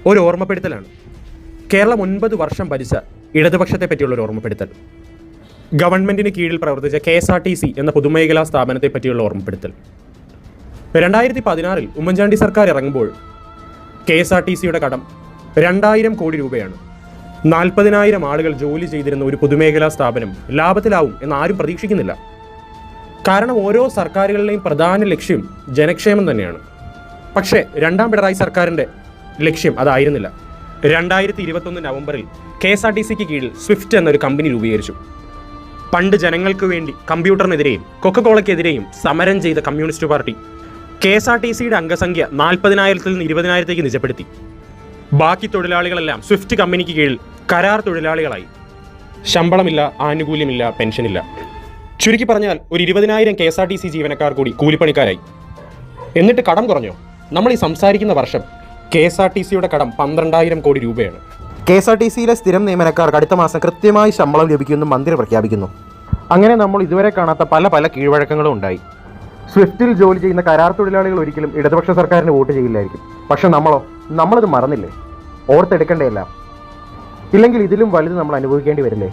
ഒരു ഓർമ്മപ്പെടുത്തലാണ്. കേരളം 9 വർഷം ഭരിച്ച ഇടതുപക്ഷത്തെ പറ്റിയുള്ള ഒരു ഓർമ്മപ്പെടുത്തൽ. ഗവൺമെൻറ്റിന് കീഴിൽ പ്രവർത്തിച്ച KSRTC എന്ന പൊതുമേഖലാ സ്ഥാപനത്തെ പറ്റിയുള്ള ഓർമ്മപ്പെടുത്തൽ. 2016 ഉമ്മൻചാണ്ടി സർക്കാർ ഇറങ്ങുമ്പോൾ KSRTCയുടെ കടം 2000 കോടി രൂപയാണ്. 40,000 ആളുകൾ ജോലി ചെയ്തിരുന്ന ഒരു പൊതുമേഖലാ സ്ഥാപനം ലാഭത്തിലാവും എന്ന് ആരും പ്രതീക്ഷിക്കുന്നില്ല. കാരണം ഓരോ സർക്കാരുകളുടെയും പ്രധാന ലക്ഷ്യം ജനക്ഷേമം തന്നെയാണ്. പക്ഷേ രണ്ടാം പിണറായി സർക്കാരിൻ്റെ ലക്ഷ്യം അതായിരുന്നില്ല. 2021 നവംബറിൽ KSRTCക്ക് കീഴിൽ സ്വിഫ്റ്റ് എന്നൊരു കമ്പനി രൂപീകരിച്ചു. പണ്ട് ജനങ്ങൾക്ക് വേണ്ടി കമ്പ്യൂട്ടറിനെതിരെയും കൊക്കക്കോളയ്ക്കെതിരെയും സമരം ചെയ്ത കമ്മ്യൂണിസ്റ്റ് പാർട്ടി KSRTCയുടെ അംഗസംഖ്യ 40,000-ൽ നിന്ന് 20,000-ലേക്ക് നിജപ്പെടുത്തി. ബാക്കി തൊഴിലാളികളെല്ലാം സ്വിഫ്റ്റ് കമ്പനിക്ക് കീഴിൽ കരാർ തൊഴിലാളികളായി. ശമ്പളമില്ല, ആനുകൂല്യമില്ല, പെൻഷനില്ല. ചുരുക്കി പറഞ്ഞാൽ ഒരു 20,000 KSRTC ജീവനക്കാർ കൂടി കൂലിപ്പണിക്കാരായി. എന്നിട്ട് കടം കുറഞ്ഞോ? നമ്മൾ ഈ സംസാരിക്കുന്ന വർഷം KSRTCയുടെ കടം 12,000 കോടി രൂപയാണ്. KSRTCയിലെ സ്ഥിരം നിയമനക്കാർക്ക് അടുത്ത മാസം കൃത്യമായി ശമ്പളം ലഭിക്കുമെന്ന് മന്ത്രി പ്രഖ്യാപിക്കുന്നു. അങ്ങനെ നമ്മൾ ഇതുവരെ കാണാത്ത പല കീഴ്വഴക്കങ്ങളും ഉണ്ടായി. സ്വിഫ്റ്റിൽ ജോലി ചെയ്യുന്ന കരാർ തൊഴിലാളികൾ ഒരിക്കലും ഇടതുപക്ഷ സർക്കാരിന് വോട്ട് ചെയ്യില്ലായിരിക്കും. പക്ഷെ നമ്മളിത് മറന്നില്ലേ? ഓർത്തെടുക്കേണ്ടതെല്ലാം. ഇല്ലെങ്കിൽ ഇതിലും വലുത് നമ്മൾ അനുഭവിക്കേണ്ടി വരില്ലേ?